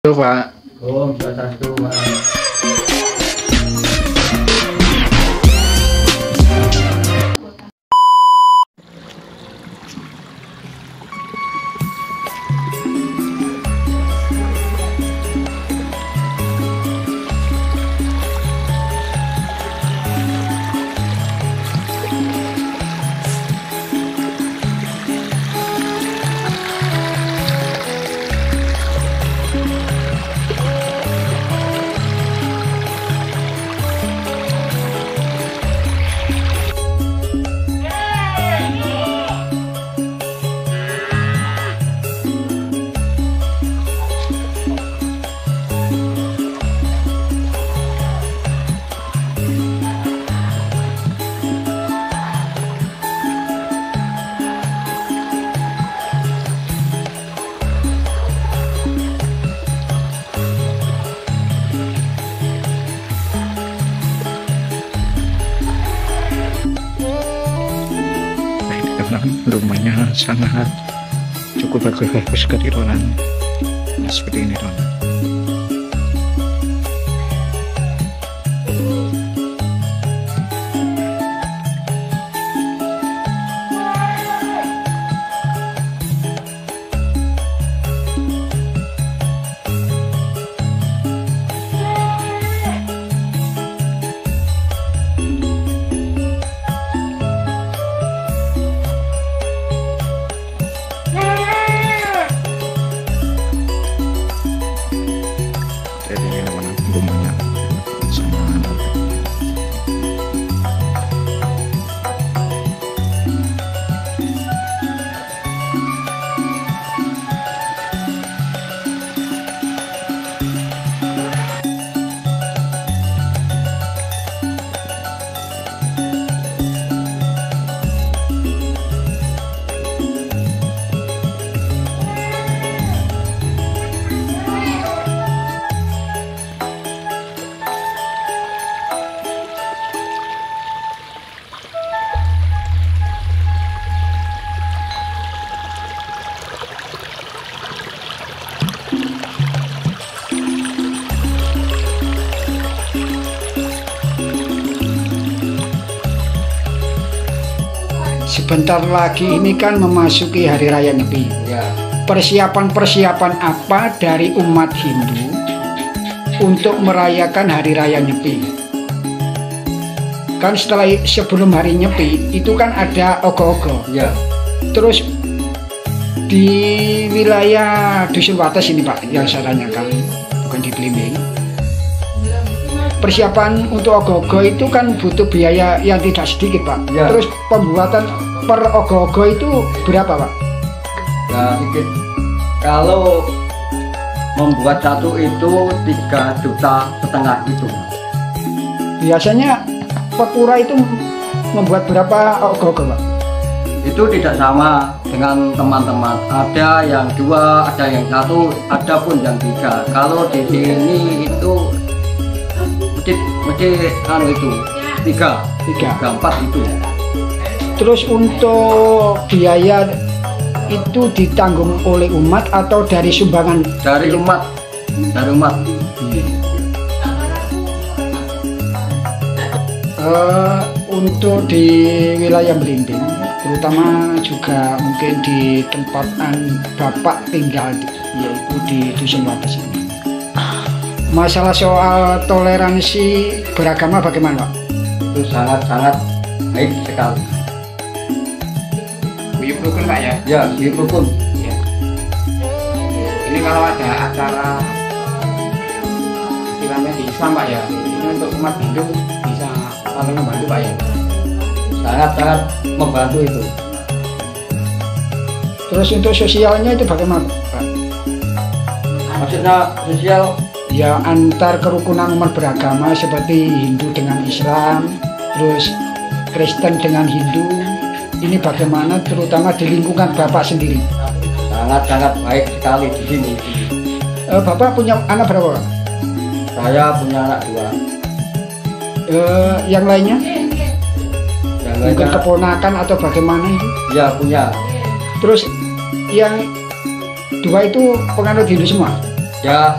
Tuh, Pak. Om Swastiastu, Pak. Rumahnya sangat cukup bagus sekali, Ronan. Nah, seperti ini, Ronan. Sebentar lagi ini kan memasuki Hari Raya Nyepi. Ya. Persiapan-persiapan apa dari umat Hindu untuk merayakan Hari Raya Nyepi? Kan sebelum Hari Nyepi itu kan ada ogoh-ogoh. Ya. Terus di wilayah Dusun Wates ini, Pak, yang saya tanyakan, bukan di Blimbing. Persiapan untuk ogoh-ogoh itu kan butuh biaya yang tidak sedikit, Pak. Ya. Terus pembuatan per ogoh-ogoh itu berapa, Pak? Ya, sedikit. Kalau membuat satu itu 3,5 juta itu. Biasanya Pekura itu membuat berapa ogoh-ogoh, Pak? Itu tidak sama dengan teman-teman. Ada yang 2, ada yang 1, ada pun yang 3. Kalau di sini itu mesti itu 3, 4 itu. Terus untuk biaya itu ditanggung oleh umat atau dari sumbangan? Dari umat. Untuk di wilayah Blimbing, terutama juga mungkin di tempat Bapak tinggal, yaitu di Dusun Wates ini. Masalah soal toleransi beragama bagaimana, Pak? Itu sangat-sangat baik sekali. Guyup rukun, Pak, ya? Ya, di rukun. Ya. Ini kalau ada acara istilahnya di Islam, Pak, ya, ini untuk umat Hindu bisa saling membantu, Pak, ya? Sangat-sangat membantu itu. Terus untuk sosialnya itu bagaimana, Pak? Maksudnya sosial? Ya, antar kerukunan umat beragama seperti Hindu dengan Islam, terus Kristen dengan Hindu, ini bagaimana terutama di lingkungan Bapak sendiri? Sangat-sangat baik sekali di sini. Bapak punya anak berapa, Pak? Saya punya anak 2. Yang lainnya? Yang Mungkin lainnya, keponakan atau bagaimana itu? ya punya. Terus yang 2 itu penganut Hindu semua? Ya,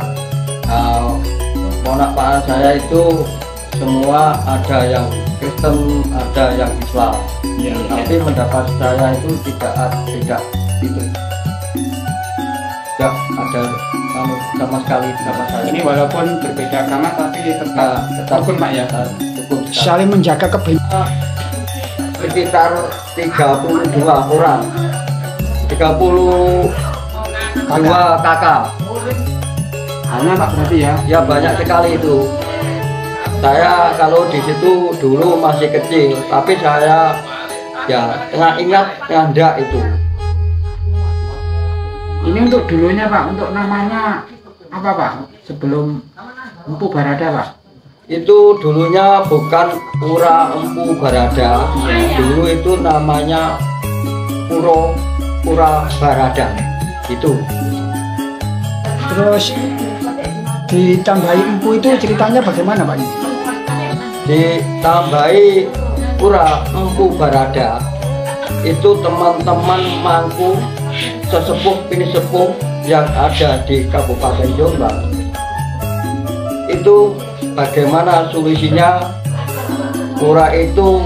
Ponak-ponak saya itu semua ada yang Kristen, ada yang Islam. Ya, Tapi pendapat saya itu tidak itu. Tidak ada sama sekali pendapat saya. Ini walaupun berbeda agama tapi Nah, tetap rukun Pak ya. Cukup saling menjaga kebenaran. sekitar 32 orang, 32 kakak. Hanya Pak berarti ya. Ya banyak sekali itu. Saya kalau di situ dulu masih kecil, tapi saya ya tengah ingat tengah enggak itu. Ini untuk dulunya Pak, untuk namanya apa Pak? Sebelum Empu Barada Pak. Itu dulunya bukan Pura Empu Barada, dulu itu namanya Pura Barada itu. Terus ditambahi empu itu ceritanya bagaimana Pak? Ditambahi Pura Empu Barada itu teman-teman mangku sesepuh sepuh yang ada di Kabupaten Jombang. Itu bagaimana solusinya pura itu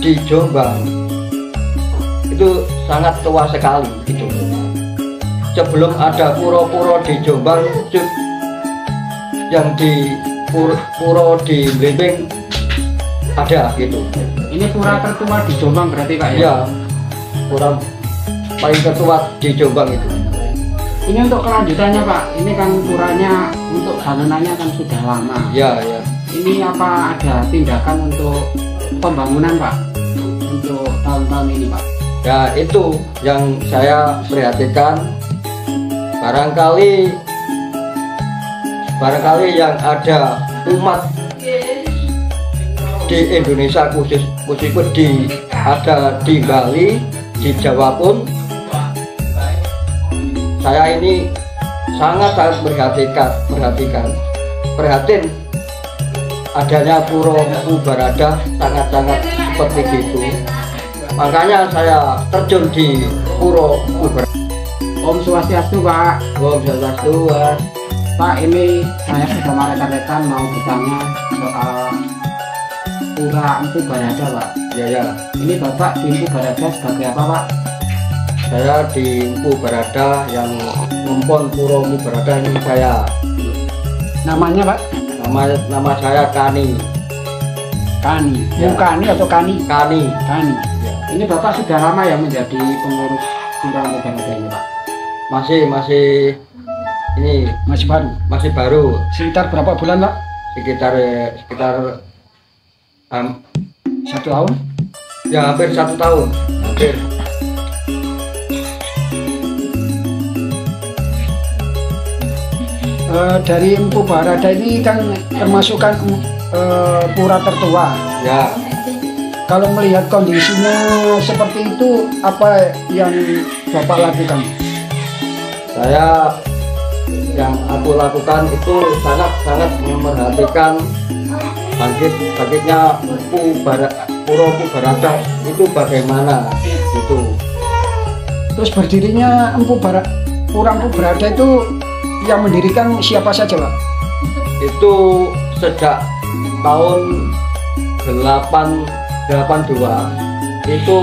di Jombang itu sangat tua sekali gitu. Sebelum ada pura-pura di Jombang, yang di pura di Blimbing ada gitu. Ini pura tertua di Jombang berarti Pak ya? Ya, pura paling tertua di Jombang itu. Ini untuk kelanjutannya Pak, ini kan puranya untuk bangunannya kan sudah lama. Ya, ya. Ini apa ada tindakan untuk pembangunan Pak? Untuk tahun-tahun ini Pak? Ya itu yang saya perhatikan. Barangkali yang ada umat di Indonesia khusus ada di Bali, di Jawa pun, saya ini sangat perhatian adanya Pura Empu Barada sangat seperti itu. Makanya saya terjun di Pura Empu Barada. Om Swastiastu Pak. Om Swastiastu. Pak, ini saya sudah merekan-rekan mau bertanya soal Pura Empu Barada Pak. Ya. Ini Bapak di Empu Barada sebagai apa Pak? Saya di Empu Barada yang ngumpul Pura Empu Barada ini saya. Namanya Pak? Nama saya Kani. Kani. Ya. Kani atau Kani? Kani. Kani. Ya. Ini Bapak sudah lama ya menjadi pengurus Pura Empu Barada ini Pak? Masih ini Masih baru. masih baru. Sekitar berapa bulan Pak? Sekitar 1 tahun? ya hampir 1 tahun. Hampir. Dari Empu Barada ini kan termasukkan pura tertua. Ya. Kalau melihat kondisinya seperti itu, apa yang Bapak lakukan? Yang aku lakukan itu sangat memperhatikan bangkitnya Pura Empu Barada itu bagaimana gitu. Terus berdirinya Pura Empu Barada itu yang mendirikan siapa saja Pak? Itu sejak tahun 882 itu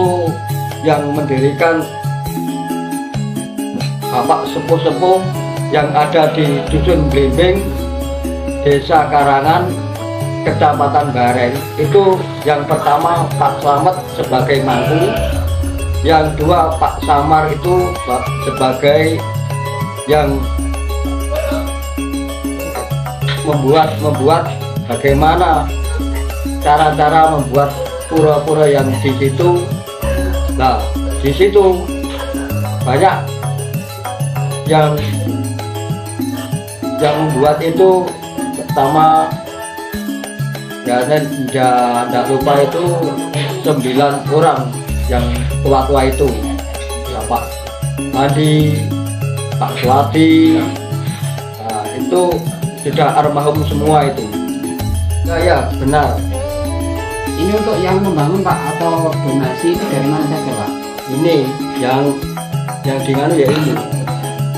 yang mendirikan bapak sepuh-sepuh yang ada di Dusun Blimbing, Desa Karangan, Kecamatan Bareng. Itu yang pertama Pak Slamet sebagai mangku, yang dua Pak Samar itu sebagai yang membuat bagaimana cara-cara membuat pura-pura yang di situ. Nah, di situ banyak yang membuat itu. Pertama ya saya tidak lupa itu 9 orang yang tua-tua itu ya Pak Andi, Pak Swati. Nah, itu sudah almarhum semua itu. Ya benar. Ini untuk yang membangun Pak atau donasi itu dari mana saja Pak? Ini yang dengan ya ini.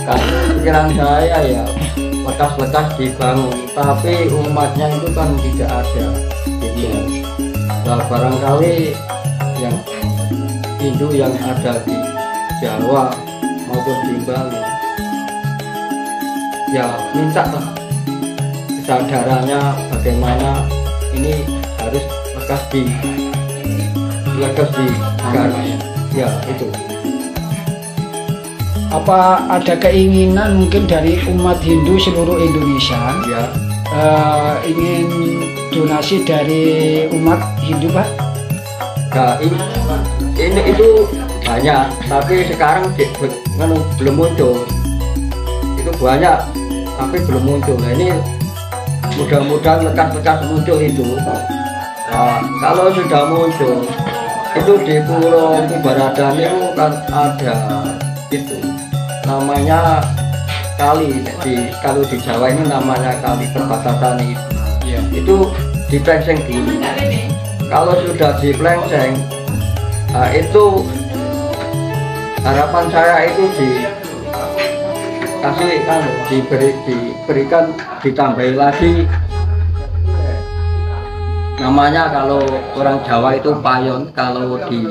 Karena pikiran saya ya lekas-lekas dibangun, tapi umatnya itu kan tidak ada. Jadi nah, barangkali yang Hindu yang ada di Jawa maupun di Bali ya minta kesadarannya bagaimana ini harus lekas di ya itu. Apa ada keinginan mungkin dari umat Hindu seluruh Indonesia Ya, ingin donasi dari umat Hindu, Pak? nah, ini itu banyak, tapi sekarang belum muncul. Itu banyak, tapi belum muncul. Nah, ini mudah-mudahan lekas-lekas muncul itu. Nah, kalau sudah muncul, itu di Puro Baradan itu kan ada itu namanya kali kalau di Jawa ini namanya kali perbatasan itu. Iya. Itu diplengseng dulu. Kalau sudah diplengseng, nah itu harapan saya itu diberikan ditambahi lagi namanya, kalau orang Jawa itu payon, kalau di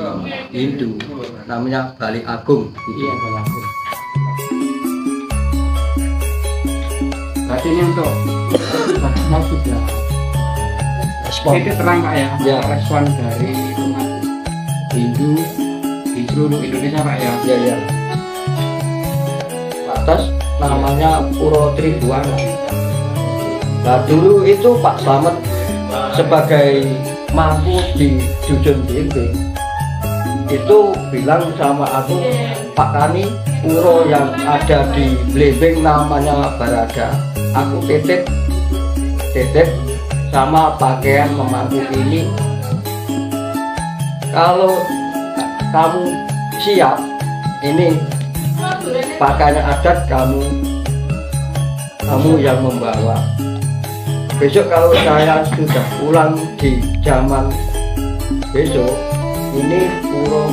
Hindu namanya Bali Agung. Iya, berlaku. Berarti ini untuk mau sudah Respon. itu terang Pak ya, Ya. respon dari umat Hindu di seluruh Indonesia Pak ya. Ya. Atas namanya Puro Tribuana. Nah dulu itu Pak Slamet sebagai mampu di Dusun Blimbing itu bilang sama aku, Pak Kani, puro yang ada di Blimbing namanya Barada, aku titip sama pakaian memangku ini, kalau kamu siap ini pakaian adat kamu yang membawa. Besok kalau saya sudah pulang di zaman besok ini puro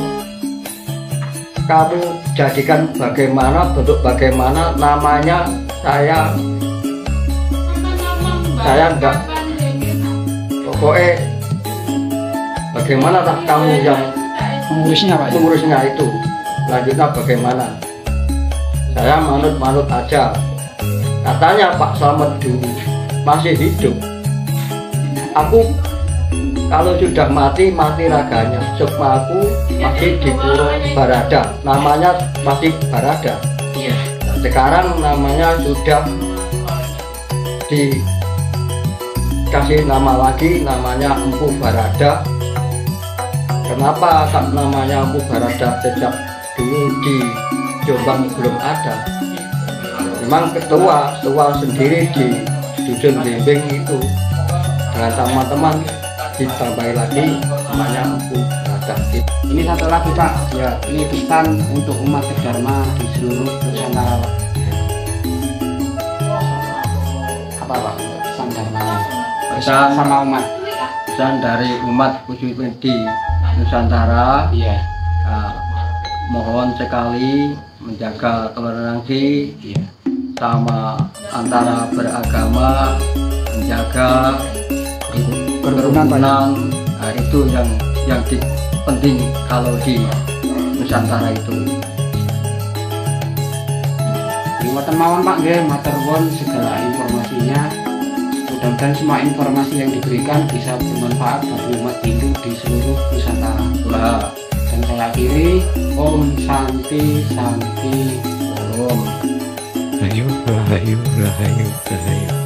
kamu jadikan bagaimana, bentuk bagaimana, namanya saya enggak, pokoknya bagaimana tak kamu yang Mengurusnya, Pak? mengurusnya itu lanjutnya bagaimana. Saya manut aja, katanya Pak Slamet dulu masih hidup, aku kalau sudah mati raganya, sebab aku masih di Puro Barada, namanya masih Barada. Sekarang namanya sudah dikasih nama lagi, namanya Empu Barada. Kenapa tak namanya Empu Barada? Sejak dulu di Jombang belum ada. Memang ketua sendiri di Dusun Blimbing itu dengan teman-teman ditambahi lagi namanya Empu Barada. Ini satu lagi Pak, Ya, ini pesan untuk umat Dharma di seluruh Nusantara. Apa Pak pesan Dharmanya? pesan Sama umat. pesan dari umat khususnya di Nusantara. Iya. Mohon sekali menjaga toleransi Iya. sama antara beragama, menjaga Kerukunan, Pak. nah, itu yang penting kalau di Nusantara itu. Mboten mawon Pak nggih, matur nuwun segala informasinya. Mudah-mudahan semua informasi yang diberikan bisa bermanfaat bagi umat Hindu di seluruh Nusantara. Wah, Dan saya akhiri, Om Santi Santi Om. Rahayu, rahayu, rahayu, rahayu.